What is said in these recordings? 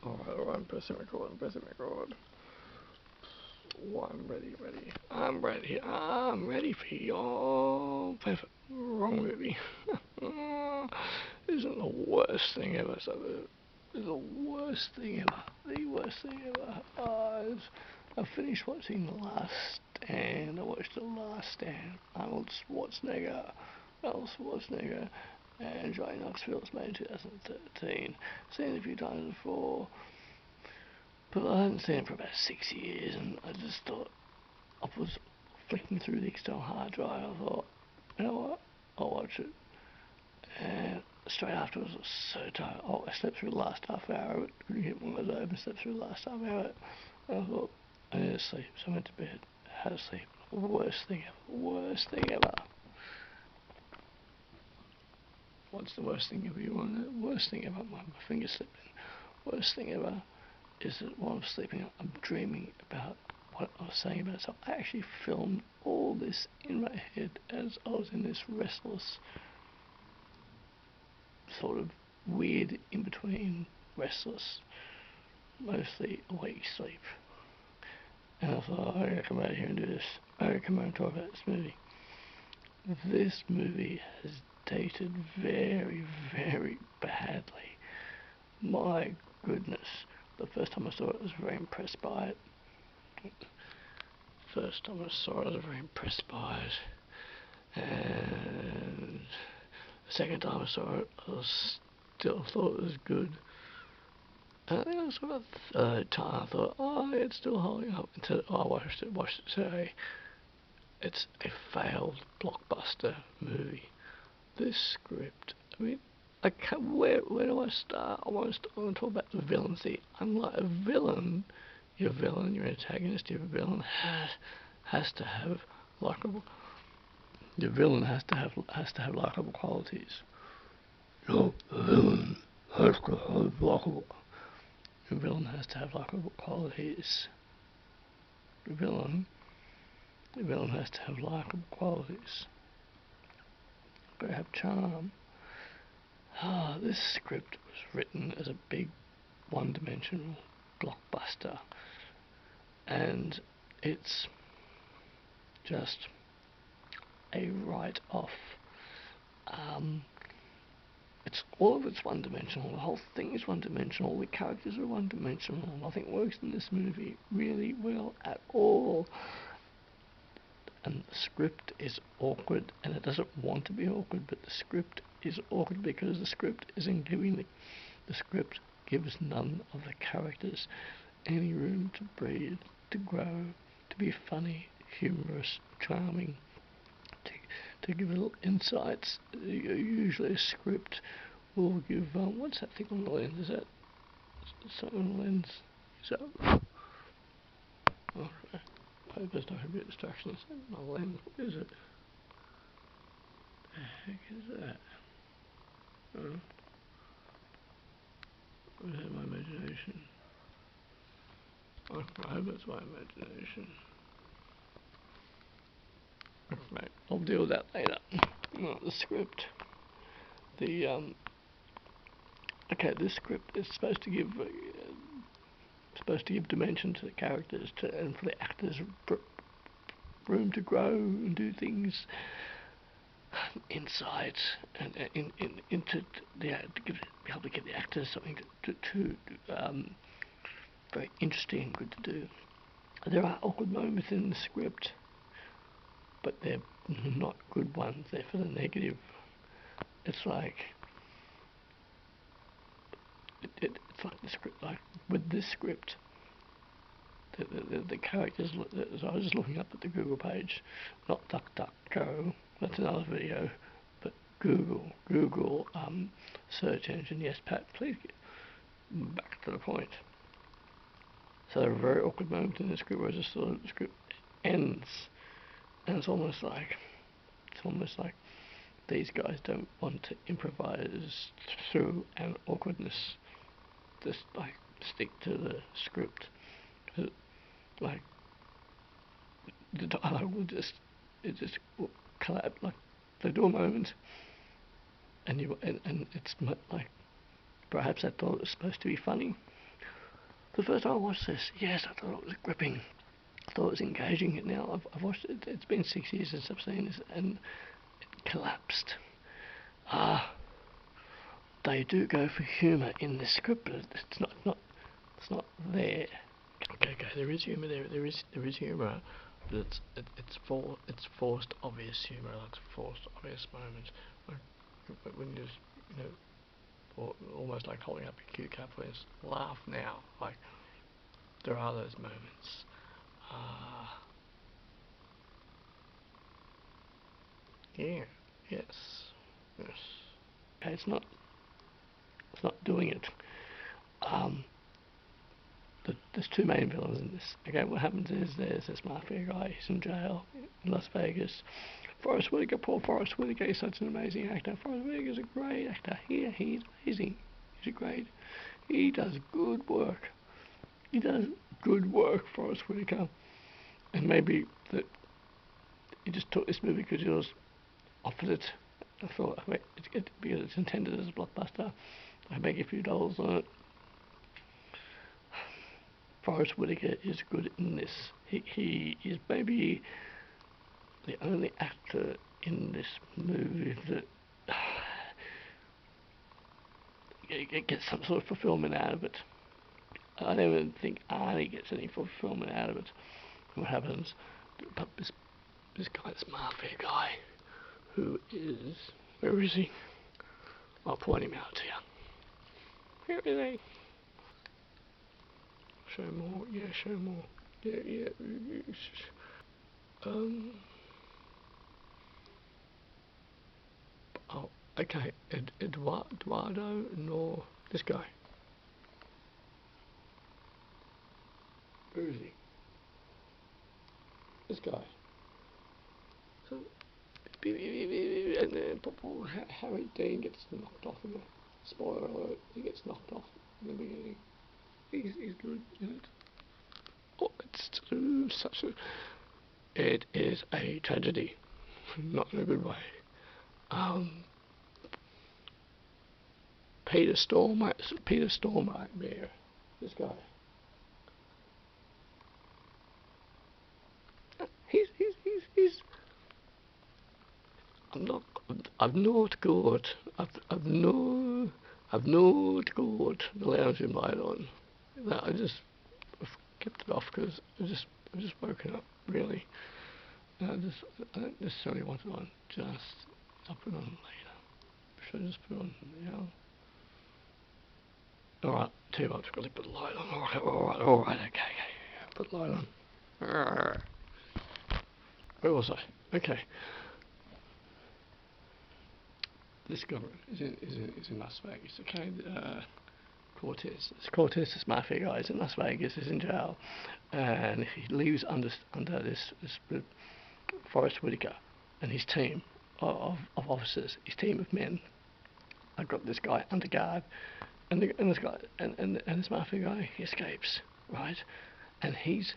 Alright, I'm pressing record, Oh, I'm ready for your wrong movie. Isn't the worst thing ever, it's the worst thing ever. The worst thing ever. I finished watching The Last Stand. I watched The Last Stand. Arnold Schwarzenegger, and Johnny Knoxville. It's made in 2013. Seen it a few times before, but I hadn't seen it for about 6 years, and I just thought, I was flicking through the external hard drive. I thought, you know what, I'll watch it. And straight afterwards, I was so tired. Oh, I slept through the last half hour of it. Couldn't get one of those open. Slept through the last half hour of it. And I thought, I need to sleep. So I went to bed. Had to sleep. Worst thing ever. Worst thing ever. What's the worst thing ever? You want to know? Worst thing ever. My finger's slipping. Worst thing ever is that while I'm sleeping, I'm dreaming about what I was saying about. So I actually filmed all this in my head as I was in this restless, sort of weird in between, restless, mostly awake sleep. And I thought, I gotta come out here and do this. I gotta come out and talk about this movie. This movie has dated very, very badly. My goodness. The first time I saw it, I was very impressed by it. First time I saw it, I was very impressed by it. And the second time I saw it, I still thought it was good. And I think I saw it the third time. I thought, oh, it's still holding up. Until I watched it today. It's a failed blockbuster movie. This script, I mean, where do I start? I want to talk about the villain. See, unlike a villain, your antagonist, your villain has to have likable. Your villain has to have likable qualities. Your villain has to have likable. Your villain has to have likable qualities. Your villain has to have likable qualities. Gotta have charm. This script was written as a big one-dimensional blockbuster, and it's just a write-off. It's one-dimensional. The whole thing is one-dimensional. The characters are one-dimensional. Nothing works in this movie really well at all. And the script is awkward, and it doesn't want to be awkward, but the script is awkward because the script isn't giving the script gives none of the characters any room to breathe, to grow, to be funny, humorous, charming, to give little insights. Usually a script will give, what's that thing on the lens? Is that something on the lens? Is that, oh, paper's not a bit of distraction. Is that my lens? What is it? The heck is that? Oh, or is that my imagination? Oh, I hope it's my imagination. Right, I'll deal with that later. Not the script. The okay, this script is supposed to give dimension to the characters, and for the actors room to grow and do things, insights, and into be able to give the actors something to very interesting and good to do. There are awkward moments in the script, but they're not good ones. They're for the negative. It's like it's like the script. Like with this script, the characters. So I was just looking up at the Google page, not DuckDuckGo. That's another video, but Google search engine. Yes, Pat, please get back to the point. So there are very awkward moments in the script where just the script ends, and it's almost like these guys don't want to improvise through an awkwardness. Just like stick to the script. Like the dialogue will just collapse. Like they do a moment, and it's like perhaps I thought it was supposed to be funny, The first time I watched this, yes, I thought it was gripping. I thought it was engaging. Now I've watched it. It's been 6 years since I've seen this, and it collapsed. They do go for humour in this script, but it's not there. Okay, there is humour there. There is humour, but it's forced obvious humour, like forced obvious moments. When you just, almost like holding up a cue card, please laugh now. Like there are those moments. Yeah. Yes. Okay, it's not doing it. There's two main villains in this. Okay, what happens is there's this mafia guy. He's in jail in Las Vegas. Forest Whitaker, poor Forest Whitaker, is such an amazing actor. Forest Whitaker's a great actor. He's amazing. He's great. He does good work. Forest Whitaker. And maybe that he just took this movie because he was offered it. I thought, because it's intended as a blockbuster, I make a few dollars on it. Forest Whitaker is good in this. He is maybe the only actor in this movie that gets some sort of fulfillment out of it. I don't even think Arnie gets any fulfillment out of it. What happens? But this guy, this mafia guy, who is, where is he? I'll point him out to you. Where is he? Show more. Yeah, show more. Yeah. Oh, okay. Eduardo Nor. This guy. Where is he? This guy. So, and then Harry Dean gets knocked off in the spoiler alert. He gets knocked off in the beginning. He's good in it. Oh, it's such a. It is a tragedy, not in a good way. Peter Stormare, this guy. He's. I've not got the lounging light on. I just kept it off because I've just woken up really. I don't necessarily want it on. I'll put it on later. Should I just put it on now? Alright, tell you what, I've got to put the light on. Alright, okay. Put the light on. Where was I? Okay. This guy is in Las Vegas, okay? Cortez, this mafia guy, is in Las Vegas, is in jail, and he leaves under this Forest Whitaker and his team of officers, his team of men. I've got this guy under guard, and this mafia guy, he escapes, right? And he's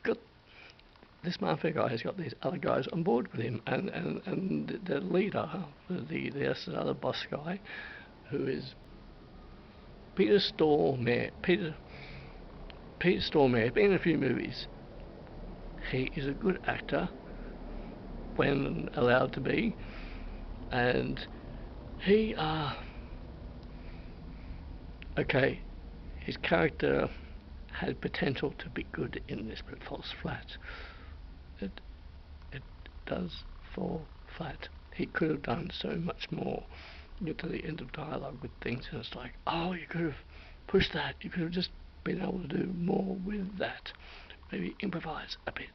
got this mafia guy has got these other guys on board with him, and the leader, the other boss guy, who is Peter Stormare. Peter Stormare, been in a few movies. He is a good actor when allowed to be, and he okay, his character had potential to be good in this, but it falls flat. It does fall flat. He could have done so much more. You get to the end of dialogue with things, and it's like, oh, you could have pushed that. You could have just been able to do more with that. Maybe improvise a bit.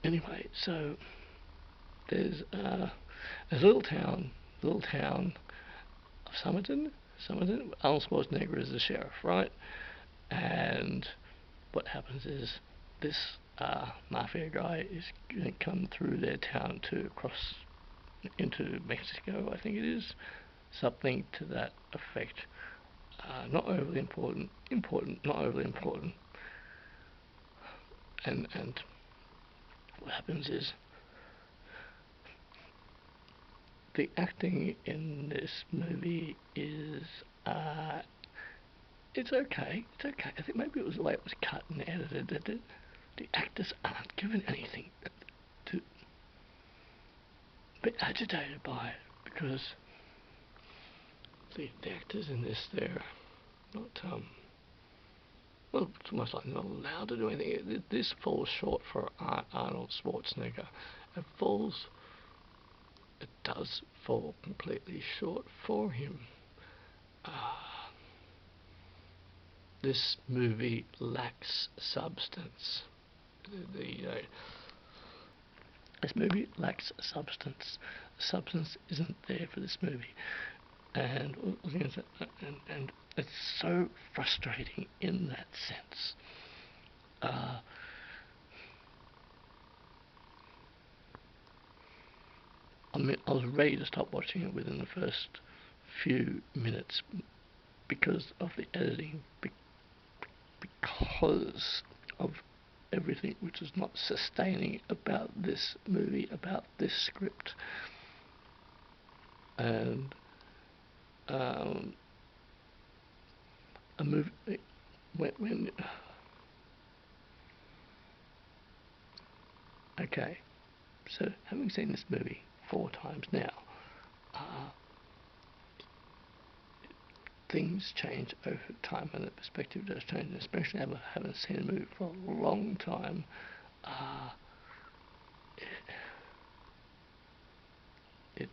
Anyway, so there's a little town of Somerton. Arnold Schwarzenegger is the sheriff, right? And what happens is this mafia guy is going to come through their town to cross into Mexico, I think it is. Something to that effect. Not overly important, not overly important. And what happens is the acting in this movie is, it's okay. It's okay. I think maybe it was the way it was cut and edited. That the actors aren't given anything to be agitated by it, because the actors in this, they're not, well, it's almost like not allowed to do anything. This falls short for Arnold Schwarzenegger. It does fall completely short for him. This movie lacks substance. This movie lacks substance. Substance isn't there for this movie, and and it's so frustrating in that sense. I mean, I was ready to stop watching it within the first few minutes because of the editing, because of everything which is not sustaining about this movie, about this script. And a movie when okay, so having seen this movie 4 times now, things change over time and the perspective does change, especially having seen a movie for a long time. It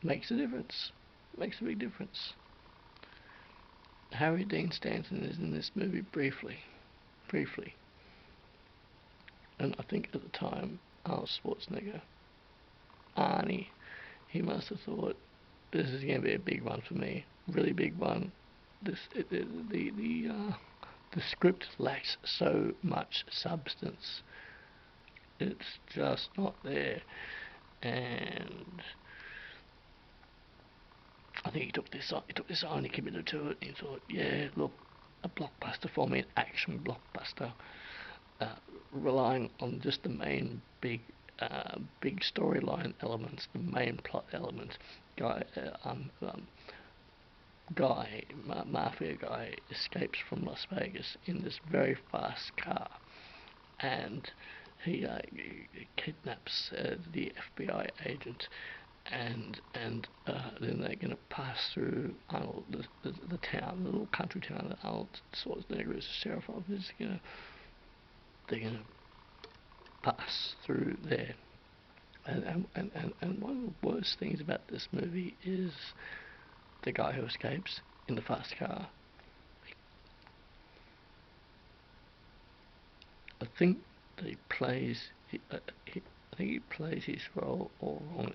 makes a difference, makes a big difference. Harry Dean Stanton is in this movie briefly, and I think at the time Arnold Schwarzenegger, Arnie, he must have thought, this is going to be a big one for me, really big one. The script lacks so much substance. It's just not there, and I think he took this on, he committed to it, and he thought, yeah, look, a blockbuster for me, an action blockbuster, relying on just the main big storyline elements, the main plot elements. Mafia guy escapes from Las Vegas in this very fast car, and he kidnaps the FBI agent, and then they're going to pass through Arnold, the town, the little country town that Arnold Schwarzenegger is the sheriff of. They're going to pass through there. And one of the worst things about this movie is the guy who escapes in the fast car. I think that he plays his role all wrong.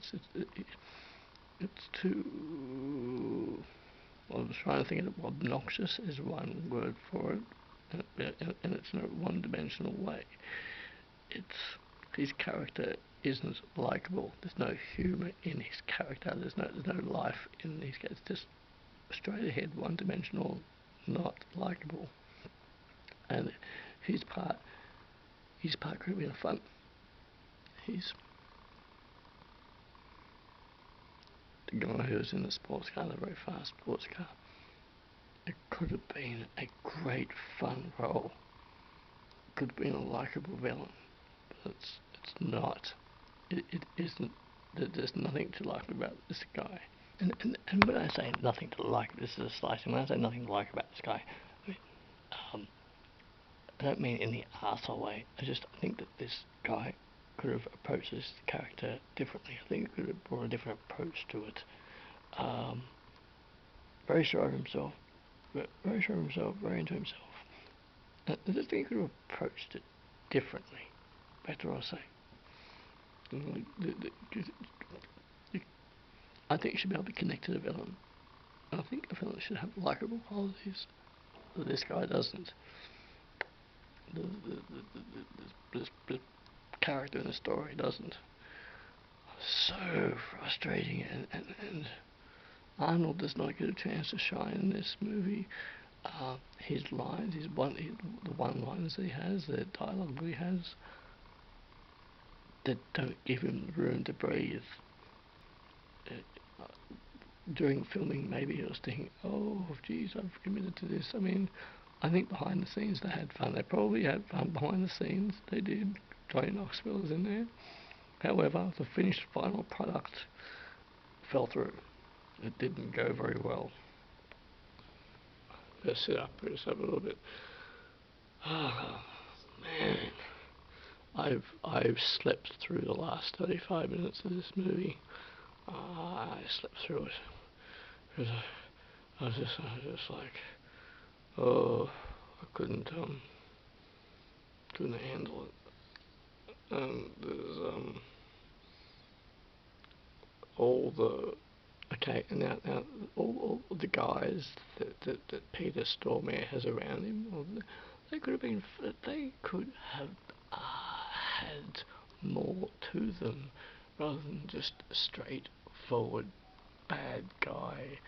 It's too. I was trying to think of obnoxious is one word for it, and it's in a one-dimensional way. His character isn't likable. There's no humour in his character. There's no life in his character. It's just straight ahead, one-dimensional, not likable. And his part could have been fun. He's the guy who's in the sports car, the very fast sports car. It could have been a great fun role. It could have been a likable villain, but it's not. It isn't. There's nothing to like about this guy. And when I say nothing to like, this is a slight. When I say nothing to like about this guy, I mean, I don't mean in the arsehole way. I think that this guy could have approached this character differently. I think he could have brought a different approach to it. Very sure of himself, very into himself. I just think he could have approached it differently. Better, I say. I think you should be able to connect to the villain. I think the villain should have likable qualities. This guy doesn't. This character in the story doesn't. So frustrating, and Arnold does not get a chance to shine in this movie. His lines, the one-liners he has, the dialogue he has, that don't give him room to breathe. During filming, maybe he was thinking, oh, geez, I've committed to this. I mean, I think behind the scenes they had fun. They probably had fun behind the scenes. They did. Johnny Knoxville was in there. However, the finished final product fell through. It didn't go very well. Let's sit up a little bit. Oh, man. I've slept through the last 35 minutes of this movie. I slept through it. Because I was just like, oh, I couldn't handle it. And there's all the now all the guys that Peter Stormare has around him, well, they could have had more to them rather than just a straightforward bad guy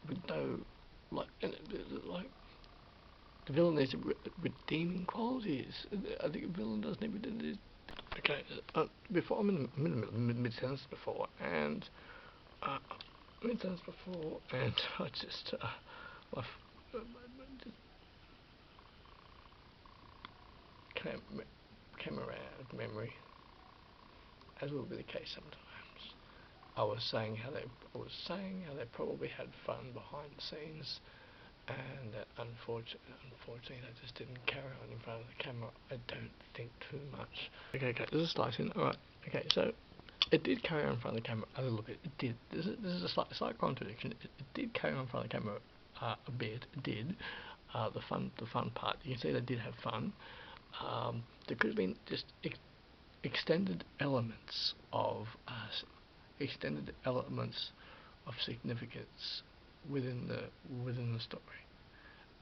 with no like the villain needs redeeming qualities. I think a villain doesn't need. Okay, before I'm in the mid-sentence before, and mid-sentence before, and I just my came around memory, as will be the case sometimes. I was saying how they probably had fun behind the scenes, and that unfortunately they just didn't carry on in front of the camera. I don't think too much. Okay, this is slicing. Alright, okay, so it did carry on in front of the camera a little bit. It did. This is a slight contradiction. It did carry on in front of the camera a bit. It did. The fun part. You can see they did have fun. There could have been just extended elements of significance within the story.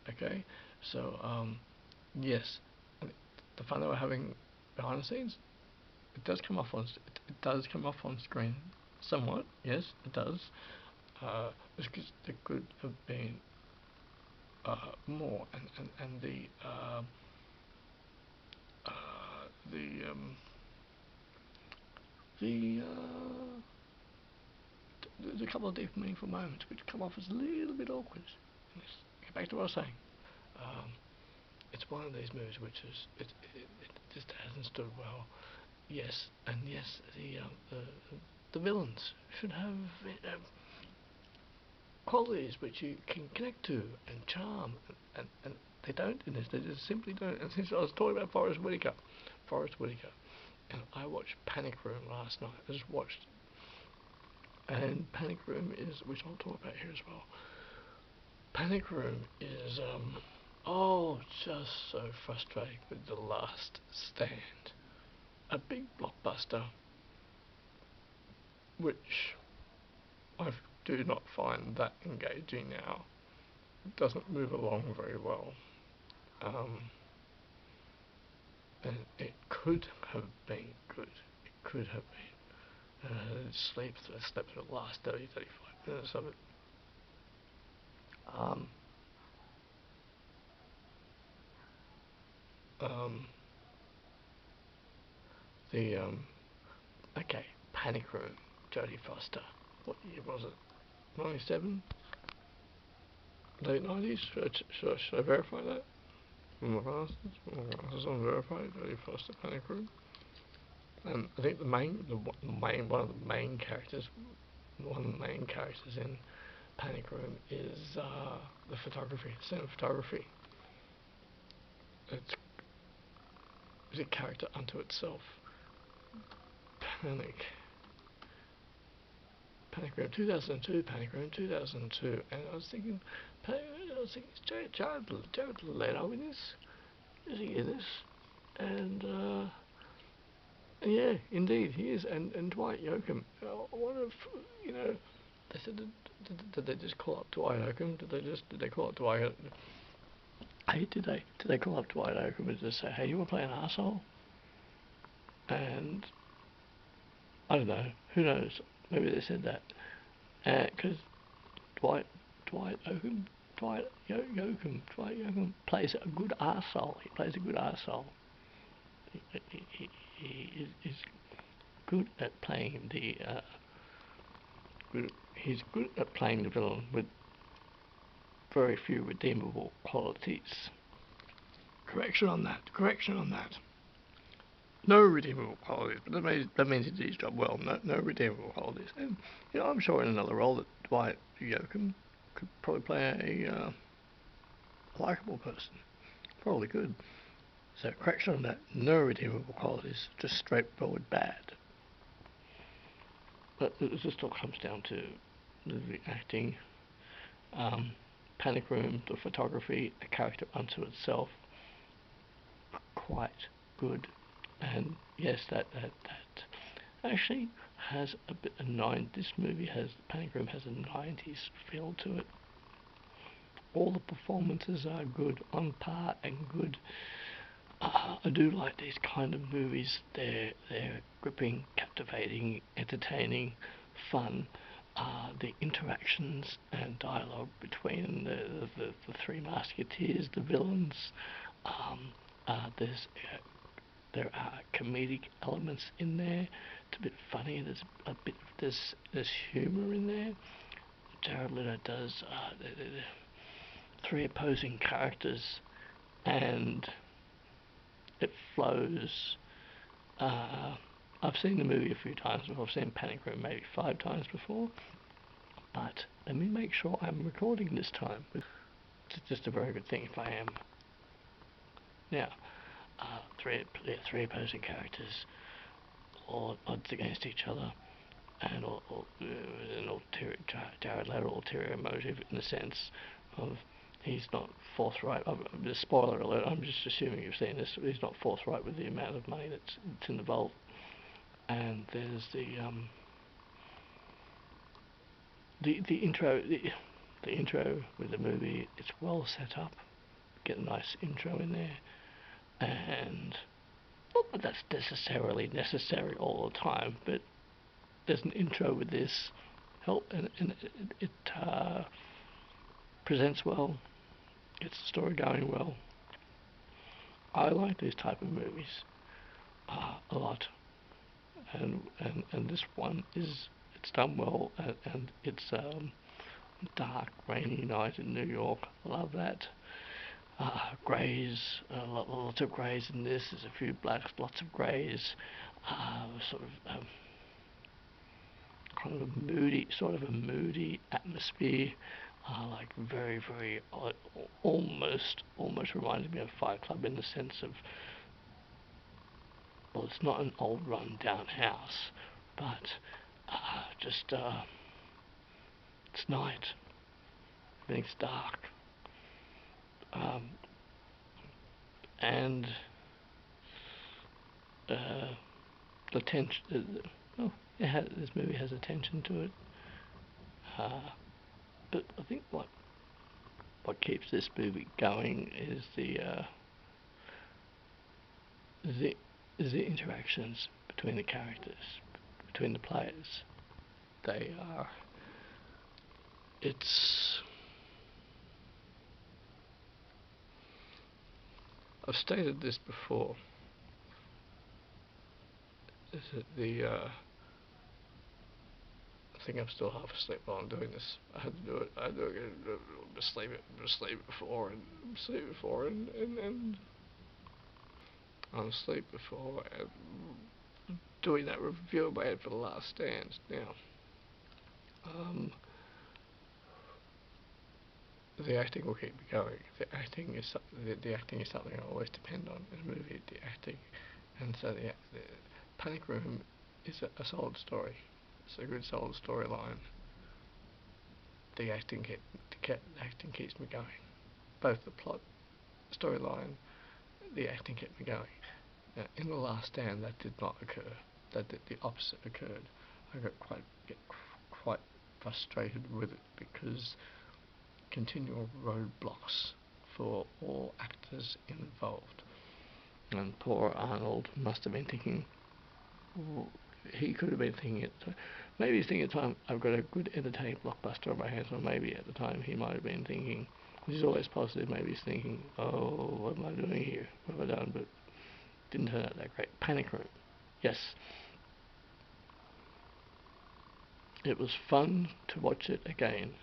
Okay, so yes, the fun that we're having behind the scenes, it does come off on screen somewhat. Yes, it does. Because there could have been more, and there's a couple of deep meaningful moments which come off as a little bit awkward. Get back to what I was saying. It's one of these movies which it just hasn't stood well. Yes, and yes, the villains should have qualities which you can connect to and charm, and they don't in this. They just simply don't. And since I was talking about Forest Whitaker, and I watched Panic Room last night. I just watched, and Panic Room is, which I'll talk about here as well. Panic Room is just so frustrating with The Last Stand, a big blockbuster, which I do not find that engaging now. It doesn't move along very well. And it could have been good. It could have been. Slept through the last 30, 35 minutes of it. Okay, Panic Room, Jodie Foster. What year was it? 97? Late 90s? Should I verify that? My glasses on verified. Jodie Foster, Panic Room. I think one of the main characters in Panic Room is the cinematography. It's a character unto itself. Panic Room 2002, and I was thinking, is Jared Leto in this? Is he in this? And yeah, indeed he is. And Dwight Yoakam. I wonder if they said did they just call up Dwight Yoakam? Did they call up Dwight Yoakam? Hey, did they call up Dwight Yoakam and just say, hey, you want to play an arsehole? And I don't know. Who knows? Maybe they said that. Because Dwight Yoakam plays a good arsehole. He plays a good arsehole. he is good at playing he's good at playing the villain with very few redeemable qualities. Correction on that. No redeemable qualities, but that means he did his job well. No redeemable qualities. And I'm sure in another role that Dwight Yoakam could probably play a likable person. Probably could. So correction on that. No redeemable qualities. Just straightforward bad. But it just all comes down to the acting, Panic Room, the photography, the character unto itself, are quite good. And yes, that actually has a bit of this movie has, Panic Room has a 90s feel to it. All the performances are good, on par and good. I do like these kind of movies. They're gripping, captivating, entertaining, fun. The interactions and dialogue between the three musketeers, the villains. There are comedic elements in there. It's a bit funny. There's humour in there. Jared Leto does the three opposing characters, and it flows. I've seen the movie a few times before. I've seen Panic Room maybe 5 times before, but let me make sure I'm recording this time. It's just a very good thing if I am. Now, three opposing characters, or odds against each other, and an ulterior, Jared Leto ulterior motive in the sense of he's not forthright. The spoiler alert. I'm just assuming you've seen this. He's not forthright with the amount of money that's in the vault. And there's the intro. The intro with the movie. It's well set up. Get a nice intro in there, and not that that's necessarily necessary all the time, but there's an intro with this help, and it presents well. Gets the story going well. I like these type of movies a lot, and this one it's done well, and it's dark, rainy night in New York. I love that. Greys, lots of greys in this. There's a few blacks, lots of greys. Sort of kind of a moody atmosphere. Like very, very almost reminded me of Fight Club in the sense of, well, it's not an old run-down house, but just it's night. Everything's dark. And the tension. This movie has a tension to it. But I think what keeps this movie going is the interactions between the characters, between the players. I've stated this before, is that I think I'm still half asleep while I'm doing this. I had to do it. I had to sleep before, and I'm asleep before, and doing that review of my head for The Last Stand. Now, the acting will keep me going. The acting is something I always depend on in a movie. The acting, and so the Panic Room is a solid story. It's a good solid storyline. The acting keeps me going. Both the plot, storyline, the acting kept me going. Now, in The Last Stand, that did not occur. The opposite occurred. I get quite frustrated with it because continual roadblocks for all actors involved. And poor Arnold must have been thinking, he could have been thinking maybe he's thinking at the time, I've got a good entertaining blockbuster on my hands, or maybe at the time he might have been thinking, he's always positive, maybe he's thinking, oh, what am I doing here? What have I done? But didn't turn out that great. Panic Room. yes, it was fun to watch it again.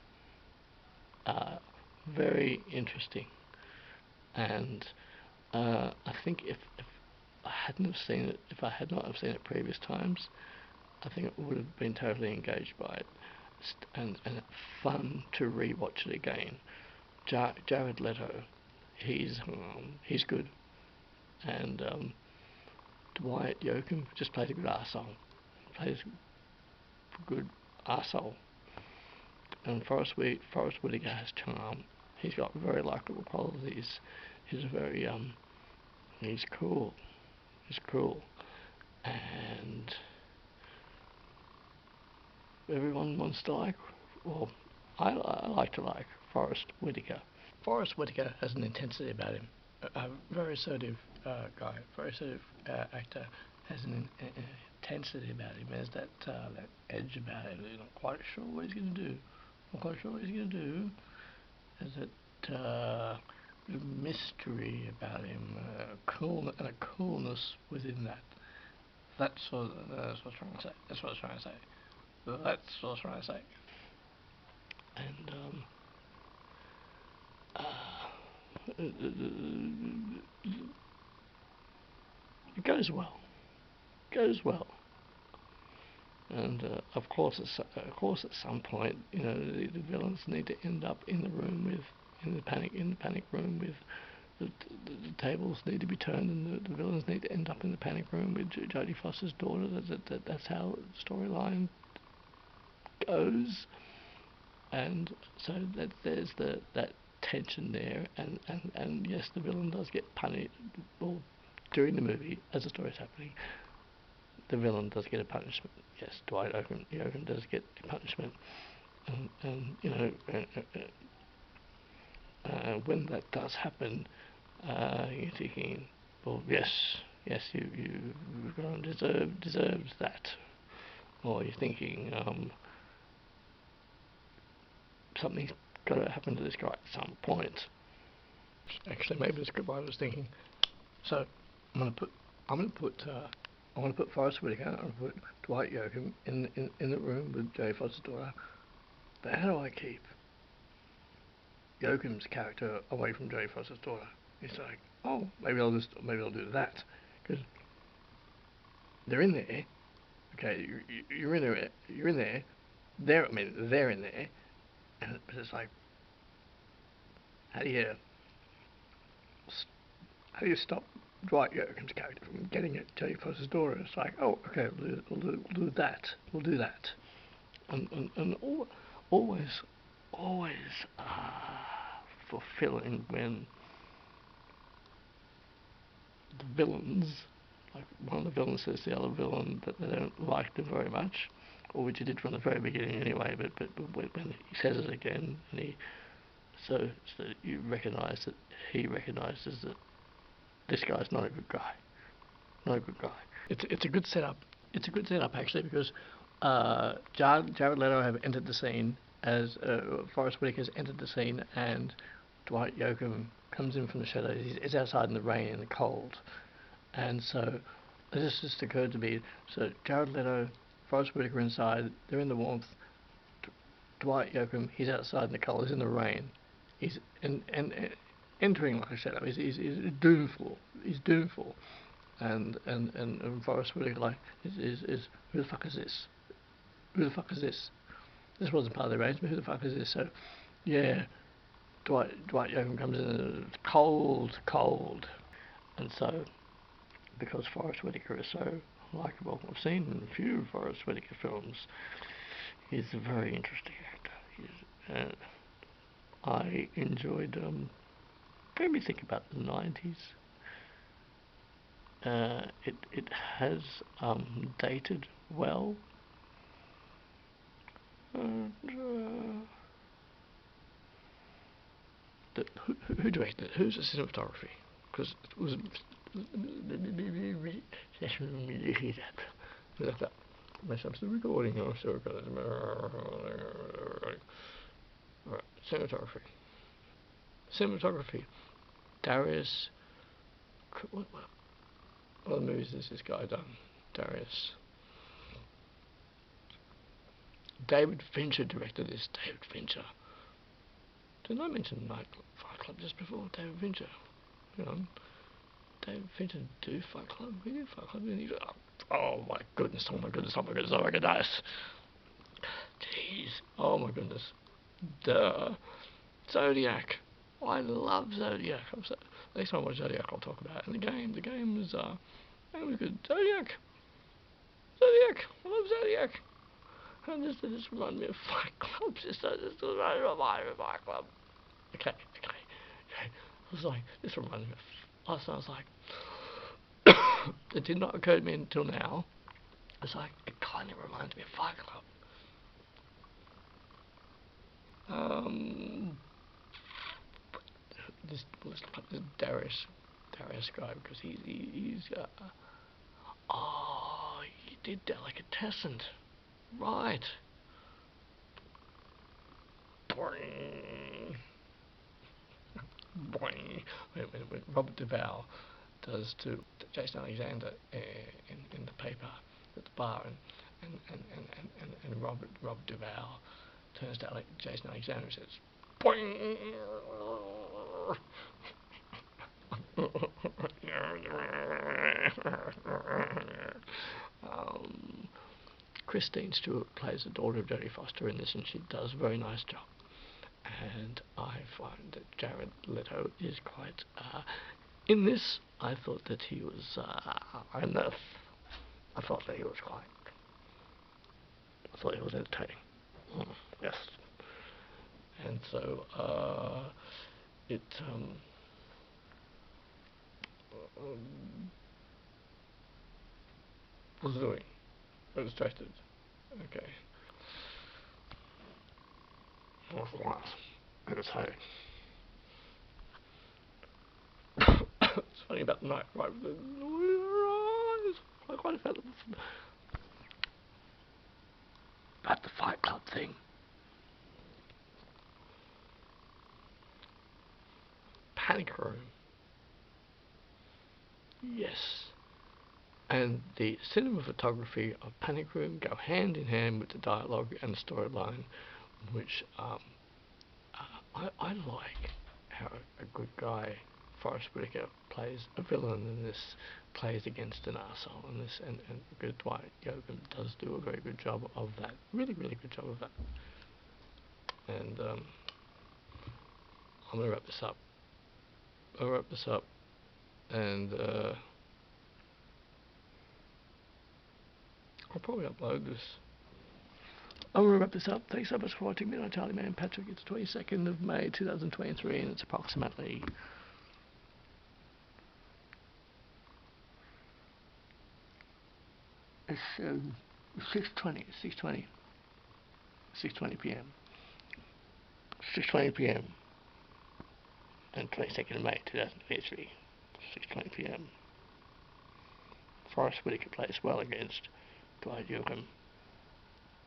Very interesting, and I think if I hadn't have seen it, if I had not have seen it previous times, I think it would have been totally engaged by it, and fun to re-watch it again. Jared Leto, he's good, and Dwight Yoakam just plays a good arsehole, plays a good arsehole, and Forrest Whitaker has charm. He's got very likable qualities. He's very he's cool. He's cool, and everyone wants to like. Well, I like to like Forrest Whitaker. Forrest Whitaker has an intensity about him. A very assertive guy, very assertive actor, has an intensity about him. There's that edge about him. You're not quite sure what he's going to do. Not quite sure what he's going to do. There's that mystery about him, cool and a coolness within that. That's what I was trying to say. That's what I was trying to say. That's what I was trying to say. And it goes well. Goes well. And of course, at some point, the villains need to end up in the room with, in the panic room with. The tables need to be turned, and the villains need to end up in the panic room with Jodie Foster's daughter. That's how the storyline goes, and so there's that tension there, and yes, the villain does get punished. Well, during the movie, as the story's happening, the villain does get a punishment. Yes, Dwight Yoakam does get a punishment, and when that does happen, you're thinking, well, yes, you've gone deserved that, or you're thinking, something's got to happen to this guy at some point. Actually, maybe the scriptwriter was thinking, so I'm gonna put Forrest Whitaker, I'm gonna put Dwight Yoakam in the room with Jodie Foster's daughter, but how do I keep Yoakam's character away from Jodie Foster's daughter? It's like, oh, maybe I'll do that, because they're in there. Okay, you're in there. They're in there, and it's like, how do you stop Dwight Yoakam's character from getting at Jodie Foster's daughter? It's like, oh, okay, we'll do that. We'll do that, and always fulfilling when the villains, like one of the villains says to the other villain that they don't like them very much, or which he did from the very beginning anyway, but when he says it again, and so you recognise that he recognises that this guy's not a good guy, not a good guy. It's a good setup. It's a good setup actually, because Jared Leto have entered the scene as Forrest Whitaker's entered the scene, and Dwight Yoakam comes in from the shadows. He's outside in the rain and the cold, and so this just occurred to me. So Jared Leto, Forrest Whitaker inside, they're in the warmth. Dwight Yoakam, he's outside in the cold, he's in the rain. He's entering like a setup. He's doomful. He's doomful, and Forrest Whitaker like is who the fuck is this? Who the fuck is this? This wasn't part of the arrangement. Who the fuck is this? So yeah, Dwight Yoakam comes in and it's cold, and so because Forrest Whitaker is so likable, I've seen a few Forrest Whitaker films. He's a very interesting actor. I enjoyed. Made me think about the 90s. It has dated well. Who directed it? Who's the cinematography? Because it was. Mess up the recording. Oh, so Alright, cinematography. Darius. What other movies has this guy done? Darius. David Fincher directed this. David Fincher. Didn't I mention Fight Club just before? David Fincher. Hang on. David Fincher do Fight Club? We did Fight Club, didn't he? Oh my goodness, oh my goodness, oh my goodness, oh my goodness. Jeez. Oh my goodness. Duh. Zodiac. I love Zodiac. Next time I watch Zodiac I'll talk about it. And the game was good. Zodiac. I love Zodiac. And this reminded me of Fight Club. This reminded me of Fight Club. Okay. I was like, this reminded me of last night. I was like, it did not occur to me until now. It's like, it kind of reminds me of Fight Club. Let's look up this Darius guy, because he's he did Delicatessen, right? Boing. Boing. When Robert Duvall does to Jason Alexander in the paper at the bar, and Robert Duvall turns to Jason Alexander and says, boing. Kristen Stewart plays the daughter of Jodie Foster in this, and she does a very nice job. And I find that Jared Leto is quite in this. I thought that he was enough. I thought that he was entertaining. Yes. And so it was doing. I was distracted. Okay. Entertaining. It's funny about the night, right? I quite felt about the Fight Club thing. Panic Room. Yes. And the cinematography of Panic Room go hand in hand with the dialogue and the storyline, which I like how a good guy, Forrest Whitaker, plays a villain in this, plays against an arsehole in this, and good Dwight Yoakam does do a very good job of that. Really good job of that. And I'm going to wrap this up. And I'll probably upload this. I'm going to wrap this up. Thanks so much for watching. Midnight Charlie Man Patrick. It's 22nd of May 2023, and it's approximately 6:20 p.m. 6:20 p.m. and 22nd of May 2023. 6:20 p.m. Forrest Whitaker plays well against Dwight Yoakam.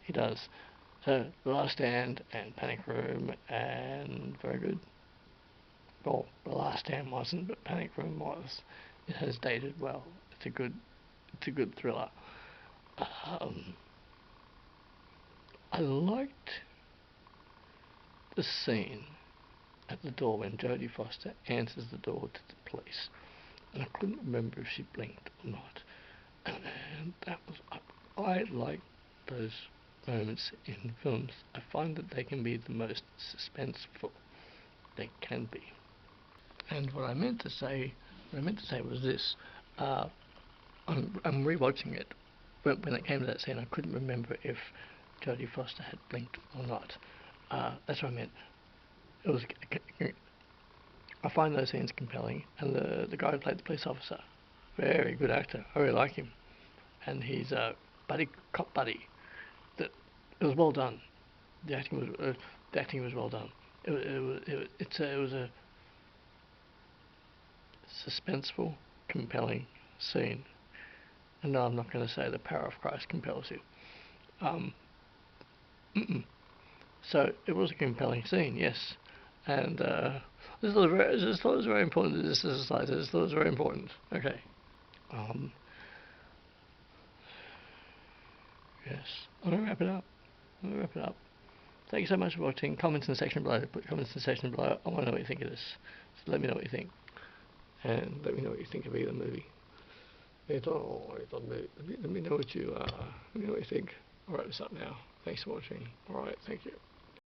He does. So, The Last Stand and Panic Room, and very good. Well, The Last Stand wasn't, but Panic Room was. It has dated well. It's a good thriller. I liked the scene at the door when Jodie Foster answers the door to the police, and I couldn't remember if she blinked or not. And that was, I like those moments in films. I find that they can be the most suspenseful they can be. And what I meant to say was this. I'm rewatching it. When it came to that scene, I couldn't remember if Jodie Foster had blinked or not. That's what I meant. It was. I find those scenes compelling, and the guy who played the police officer, very good actor. I really like him, and he's a cop buddy. That it was well done. The acting was well done. It was a suspenseful, compelling scene. And no, I'm not going to say the power of Christ compels you. So it was a compelling scene, yes. And I just thought it was very important. This is a slide. I just thought it was very important. Okay. Yes. I'm going to wrap it up. Thank you so much for watching. Comments in the section below. Put comments in the section below. I want to know what you think of this. So let me know what you think. And let me know what you think of either movie. Let me know what you think. I'll wrap this up now. Thanks for watching. Alright, thank you.